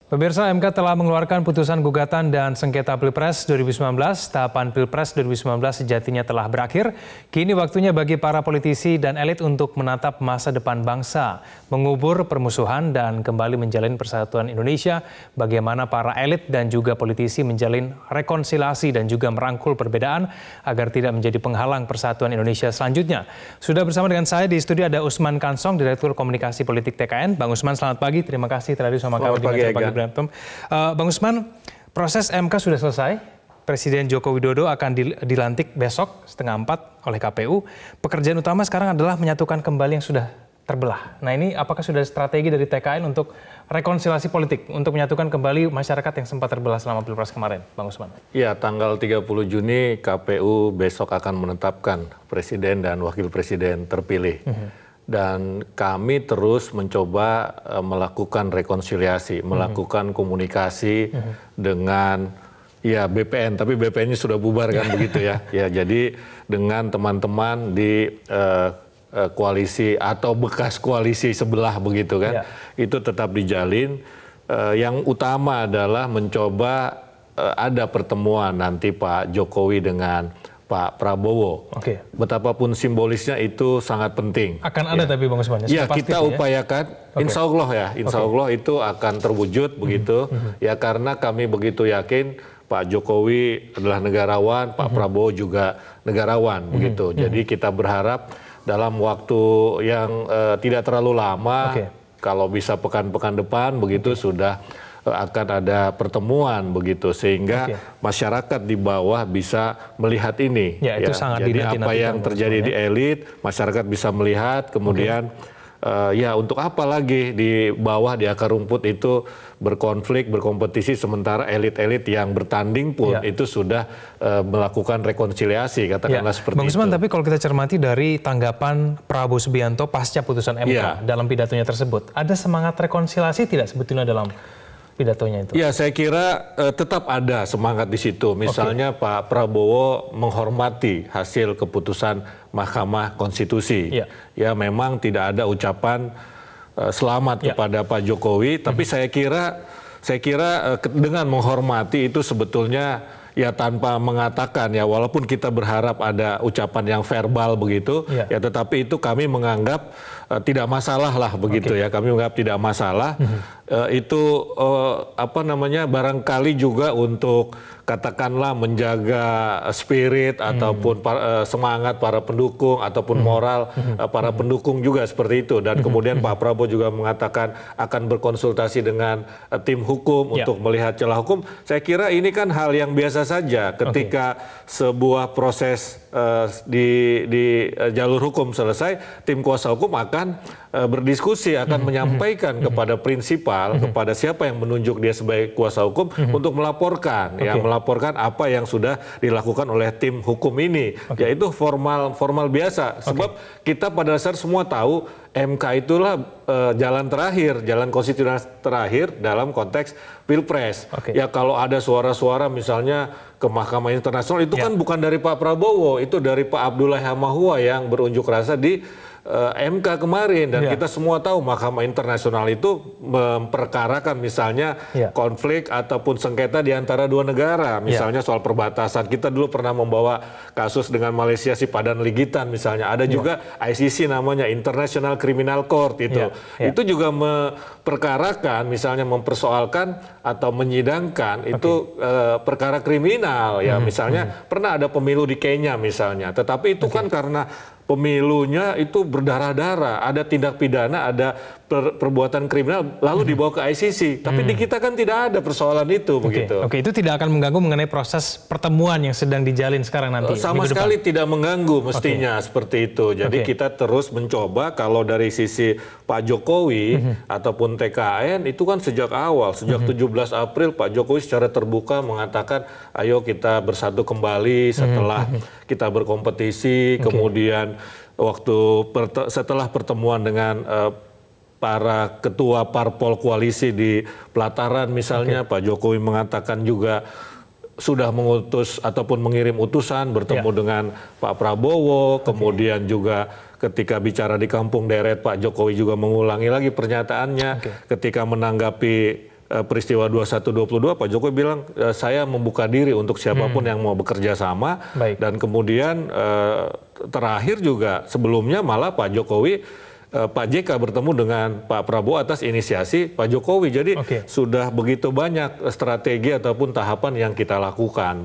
Pemirsa, MK telah mengeluarkan putusan gugatan dan sengketa Pilpres 2019. Tahapan Pilpres 2019 sejatinya telah berakhir. Kini waktunya bagi para politisi dan elit untuk menatap masa depan bangsa, mengubur permusuhan dan kembali menjalin persatuan Indonesia. Bagaimana para elit dan juga politisi menjalin rekonsiliasi dan juga merangkul perbedaan agar tidak menjadi penghalang persatuan Indonesia selanjutnya. Sudah bersama dengan saya di studio ada Usman Kansong, Direktur Komunikasi Politik TKN. Bang Usman, selamat pagi. Terima kasih telah bersama kami di Meja Pagi Berantem. Bang Usman, proses MK sudah selesai. Presiden Joko Widodo akan dilantik besok 3:30 oleh KPU. Pekerjaan utama sekarang adalah menyatukan kembali yang sudah terbelah. Nah, ini apakah sudah strategi dari TKN untuk rekonsiliasi politik, untuk menyatukan kembali masyarakat yang sempat terbelah selama Pilpres kemarin, Bang Usman? Ya, tanggal 30 Juni KPU besok akan menetapkan presiden dan wakil presiden terpilih. Dan kami terus mencoba melakukan rekonsiliasi, melakukan komunikasi dengan ya BPN, tapi BPN-nya sudah bubar kan begitu ya. Ya, jadi dengan teman-teman di koalisi atau bekas koalisi sebelah begitu kan, itu tetap dijalin. Yang utama adalah mencoba ada pertemuan nanti Pak Jokowi dengan Pak Prabowo. Betapapun simbolisnya itu sangat penting. Akan ada tapi Bang Usman. Ya, kita upayakan, insya Allah ya, insya Allah itu akan terwujud begitu. Ya, karena kami begitu yakin Pak Jokowi adalah negarawan, Pak Prabowo juga negarawan begitu. Jadi kita berharap dalam waktu yang tidak terlalu lama, kalau bisa pekan-pekan depan begitu sudah akan ada pertemuan begitu, sehingga masyarakat di bawah bisa melihat ini. Ya, itu sangat jadi apa yang terjadi di elit, masyarakat bisa melihat, kemudian ya untuk apa lagi di bawah di akar rumput itu berkonflik, berkompetisi, sementara elit-elit yang bertanding pun itu sudah melakukan rekonsiliasi, katakanlah seperti Bang Usman, itu. tapi kalau kita cermati dari tanggapan Prabowo Subianto pasca putusan MK dalam pidatonya tersebut, ada semangat rekonsiliasi tidak sebetulnya dalam pidatonya itu? Ya, saya kira tetap ada semangat di situ. Misalnya Pak Prabowo menghormati hasil keputusan Mahkamah Konstitusi. Ya, memang tidak ada ucapan selamat kepada Pak Jokowi, tapi saya kira dengan menghormati itu sebetulnya ya tanpa mengatakan ya, walaupun kita berharap ada ucapan yang verbal begitu, ya tetapi itu kami menganggap tidak masalah lah begitu ya, kami menganggap tidak masalah. Itu apa namanya, barangkali juga untuk katakanlah menjaga spirit ataupun semangat para pendukung ataupun moral para pendukung juga seperti itu. Dan kemudian Pak Prabowo juga mengatakan akan berkonsultasi dengan tim hukum untuk melihat celah hukum. Saya kira ini kan hal yang biasa saja ketika sebuah proses di jalur hukum selesai, tim kuasa hukum akan berdiskusi, akan menyampaikan kepada prinsipal, kepada siapa yang menunjuk dia sebagai kuasa hukum untuk melaporkan, ya melaporkan apa yang sudah dilakukan oleh tim hukum ini. Ya, itu formal biasa. Sebab kita pada dasar semua tahu MK itulah jalan terakhir, jalan konstitusional terakhir dalam konteks Pilpres. Ya, kalau ada suara-suara misalnya ke Mahkamah Internasional itu kan bukan dari Pak Prabowo, itu dari Pak Abdullah Hamahua yang berunjuk rasa di MK kemarin, dan kita semua tahu Mahkamah Internasional itu memperkarakan misalnya konflik ataupun sengketa di antara dua negara, misalnya soal perbatasan. Kita dulu pernah membawa kasus dengan Malaysia, si Padan Ligitan misalnya. Ada juga ICC namanya, International Criminal Court itu. Itu juga memperkarakan misalnya, mempersoalkan atau menyidangkan itu perkara kriminal ya. Misalnya pernah ada pemilu di Kenya misalnya, tetapi itu kan karena pemilunya itu berdarah-darah, ada tindak pidana, ada perbuatan kriminal, lalu dibawa ke ICC. Tapi di kita kan tidak ada persoalan itu begitu. Itu tidak akan mengganggu mengenai proses pertemuan yang sedang dijalin sekarang nanti? Sama sekali tidak mengganggu mestinya seperti itu. Jadi kita terus mencoba, kalau dari sisi Pak Jokowi ataupun TKN itu kan sejak awal, sejak 17 April Pak Jokowi secara terbuka mengatakan ayo kita bersatu kembali setelah kita berkompetisi, kemudian setelah pertemuan dengan para ketua parpol koalisi di pelataran misalnya, Pak Jokowi mengatakan juga sudah mengutus ataupun mengirim utusan bertemu dengan Pak Prabowo, kemudian juga ketika bicara di Kampung Deret Pak Jokowi juga mengulangi lagi pernyataannya ketika menanggapi peristiwa 21-22 Pak Jokowi bilang saya membuka diri untuk siapapun yang mau bekerja sama. Dan kemudian terakhir juga sebelumnya malah Pak Jokowi Pak JK bertemu dengan Pak Prabowo atas inisiasi Pak Jokowi. Jadi sudah begitu banyak strategi ataupun tahapan yang kita lakukan.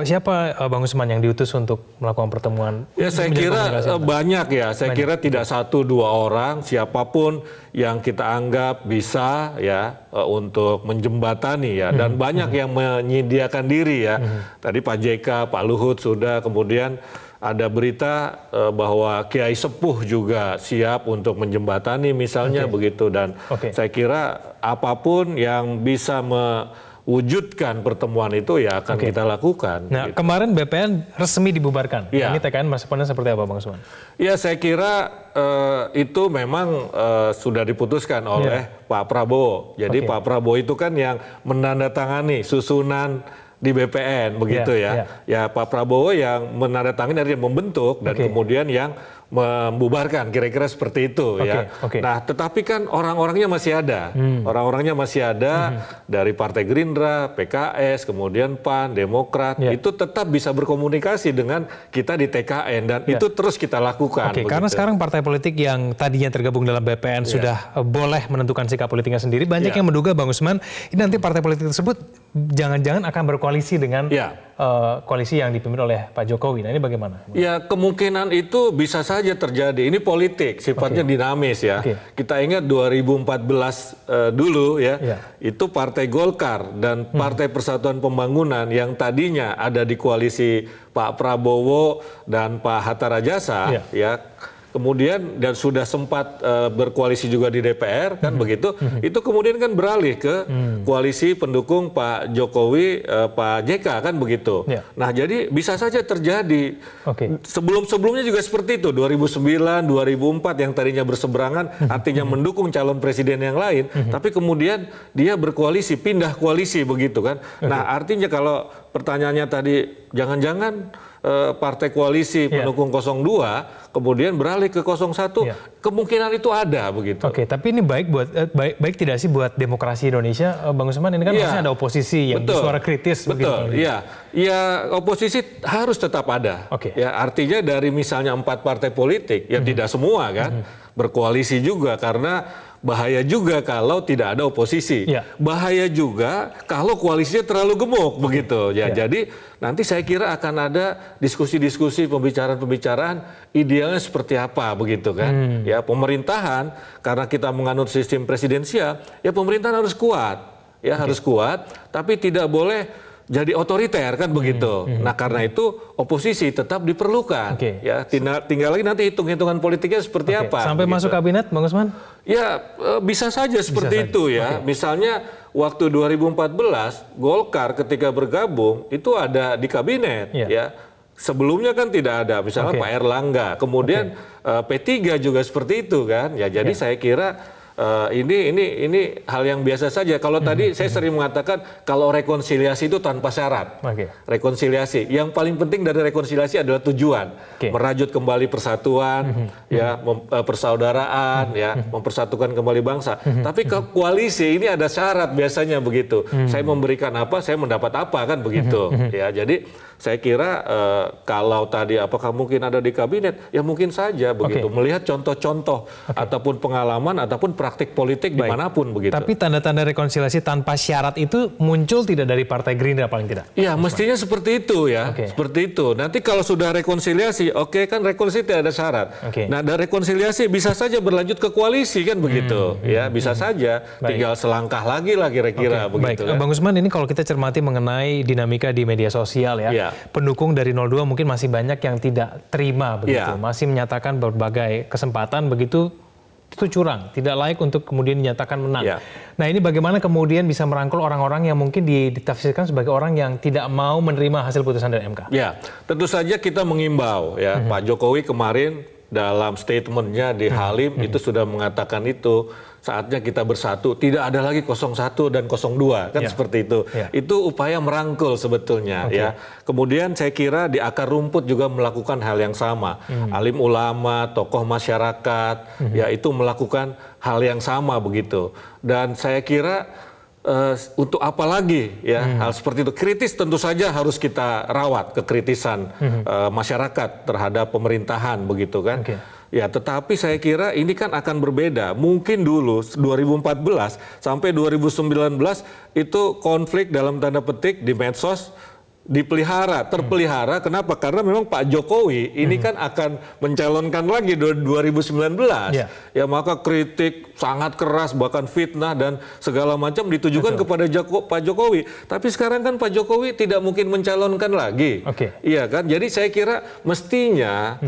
Siapa Bang Usman yang diutus untuk melakukan pertemuan? Ya saya kira banyak ya. Saya kira tidak 1-2 orang, siapapun yang kita anggap bisa ya untuk menjembatani ya. Dan banyak yang menyediakan diri ya. Tadi Pak JK, Pak Luhut sudah, kemudian ada berita bahwa Kiai Sepuh juga siap untuk menjembatani misalnya begitu. Dan saya kira apapun yang bisa mewujudkan pertemuan itu ya akan kita lakukan. Nah, kemarin BPN resmi dibubarkan. Ini TKN masukannya seperti apa Bang Usman? Ya saya kira itu memang sudah diputuskan oleh Pak Prabowo. Jadi Pak Prabowo itu kan yang menandatangani susunan di BPN begitu ya. Ya Pak Prabowo yang menandatangani dari membentuk dan kemudian yang membubarkan, kira-kira seperti itu ya. Nah, tetapi kan orang-orangnya masih ada. Orang-orangnya masih ada dari Partai Gerindra, PKS, kemudian PAN, Demokrat. Itu tetap bisa berkomunikasi dengan kita di TKN dan itu terus kita lakukan. Karena sekarang partai politik yang tadinya tergabung dalam BPN sudah boleh menentukan sikap politiknya sendiri. Banyak yang menduga Bang Usman, ini nanti partai politik tersebut jangan-jangan akan berkoalisi dengan koalisi yang dipimpin oleh Pak Jokowi. Nah, ini bagaimana? Ya, kemungkinan itu bisa saja terjadi. Ini politik, sifatnya dinamis ya. Kita ingat 2014 dulu ya, itu Partai Golkar dan Partai Persatuan Pembangunan yang tadinya ada di koalisi Pak Prabowo dan Pak Hatta Rajasa ya. Kemudian dan sudah sempat berkoalisi juga di DPR kan begitu, itu kemudian kan beralih ke koalisi pendukung Pak Jokowi, Pak JK kan begitu. Nah jadi bisa saja terjadi. Sebelum-sebelumnya juga seperti itu, 2009, 2004 yang tadinya berseberangan, artinya mendukung calon presiden yang lain, tapi kemudian dia berkoalisi, pindah koalisi begitu kan. Nah artinya kalau pertanyaannya tadi, jangan-jangan partai koalisi pendukung 02 kemudian beralih ke 01, kemungkinan itu ada begitu. Tapi ini baik tidak sih buat demokrasi Indonesia, Bang Usman? Ini kan masih ada oposisi yang bersuara kritis. Ya oposisi harus tetap ada. Ya artinya dari misalnya 4 partai politik, ya tidak semua kan berkoalisi juga, karena bahaya juga kalau tidak ada oposisi. Bahaya juga kalau koalisinya terlalu gemuk begitu. Jadi nanti saya kira akan ada diskusi-diskusi, pembicaraan-pembicaraan idealnya seperti apa begitu kan. Ya pemerintahan, karena kita menganut sistem presidensial, ya pemerintahan harus kuat. Ya harus kuat, tapi tidak boleh jadi otoriter kan begitu. Nah karena itu oposisi tetap diperlukan. Ya tinggal lagi nanti hitung-hitungan politiknya seperti apa. Sampai masuk kabinet, Bang Usman? Ya bisa saja seperti itu ya. Misalnya waktu 2014 Golkar ketika bergabung itu ada di kabinet ya. Sebelumnya kan tidak ada. Misalnya Pak Erlangga, kemudian P3 juga seperti itu kan. Ya jadi saya kira ini hal yang biasa saja. Kalau tadi saya sering mengatakan kalau rekonsiliasi itu tanpa syarat. Rekonsiliasi. Yang paling penting dari rekonsiliasi adalah tujuan. Merajut kembali persatuan, ya, persaudaraan, ya, mempersatukan kembali bangsa. Tapi ke koalisi ini ada syarat biasanya begitu. Saya memberikan apa, saya mendapat apa kan begitu. Ya, jadi saya kira kalau tadi apakah mungkin ada di kabinet, ya mungkin saja begitu. Melihat contoh-contoh ataupun pengalaman ataupun praktik politik dimanapun begitu. Tapi tanda-tanda rekonsiliasi tanpa syarat itu muncul tidak dari Partai Gerindra paling tidak? Ya mestinya seperti itu ya, seperti itu. Nanti kalau sudah rekonsiliasi, kan rekonsiliasi tidak ada syarat. Nah dari rekonsiliasi bisa saja berlanjut ke koalisi kan begitu, ya bisa saja. Tinggal selangkah lagi lah kira-kira begitu. Kan? Bang Usman, ini kalau kita cermati mengenai dinamika di media sosial ya, pendukung dari 02 mungkin masih banyak yang tidak terima begitu, masih menyatakan berbagai kesempatan begitu itu curang, tidak layak untuk kemudian dinyatakan menang. Nah ini bagaimana kemudian bisa merangkul orang-orang yang mungkin ditafsirkan sebagai orang yang tidak mau menerima hasil putusan dari MK? Ya, tentu saja kita mengimbau ya, Pak Jokowi kemarin dalam statementnya di Halim itu sudah mengatakan itu, saatnya kita bersatu, tidak ada lagi 01 dan 02 kan seperti itu. Itu upaya merangkul sebetulnya ya. Kemudian saya kira di akar rumput juga melakukan hal yang sama. Alim ulama, tokoh masyarakat ya itu melakukan hal yang sama begitu. Dan saya kira untuk apa lagi ya hal seperti itu. Kritis tentu saja harus kita rawat kekritisan masyarakat terhadap pemerintahan begitu kan. Ya, tetapi saya kira ini kan akan berbeda. Mungkin dulu 2014 sampai 2019 itu konflik dalam tanda petik di medsos terpelihara. Kenapa? Karena memang Pak Jokowi ini kan akan mencalonkan lagi 2019. Ya, maka kritik sangat keras, bahkan fitnah dan segala macam ditujukan kepada Pak Jokowi. Tapi sekarang kan Pak Jokowi tidak mungkin mencalonkan lagi. Iya kan? Jadi saya kira mestinya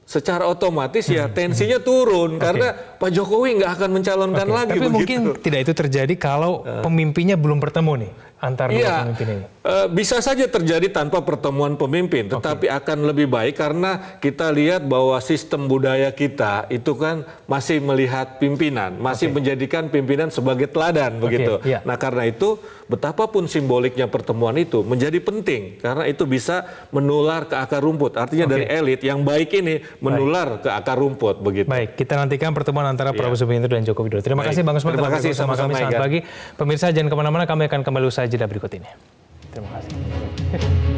secara otomatis ya tensinya turun karena Pak Jokowi nggak akan mencalonkan lagi. Tapi mungkin tidak itu terjadi kalau pemimpinnya belum bertemu nih antar dua pemimpin ini. Bisa saja terjadi tanpa pertemuan pemimpin, tetapi akan lebih baik karena kita lihat bahwa sistem budaya kita itu kan masih melihat pimpinan, masih menjadikan pimpinan sebagai teladan begitu. Nah, karena itu betapapun simboliknya pertemuan itu menjadi penting karena itu bisa menular ke akar rumput. Artinya dari elit yang baik ini menular ke akar rumput begitu. Baik, kita nantikan pertemuan antara Prabowo Subianto dan Joko Widodo. Terima kasih Bang Usman. Terima kasih sama-sama. Selamat pagi. Pemirsa jangan kemana-mana, kami akan kembali usai jeda berikut ini. Terima kasih.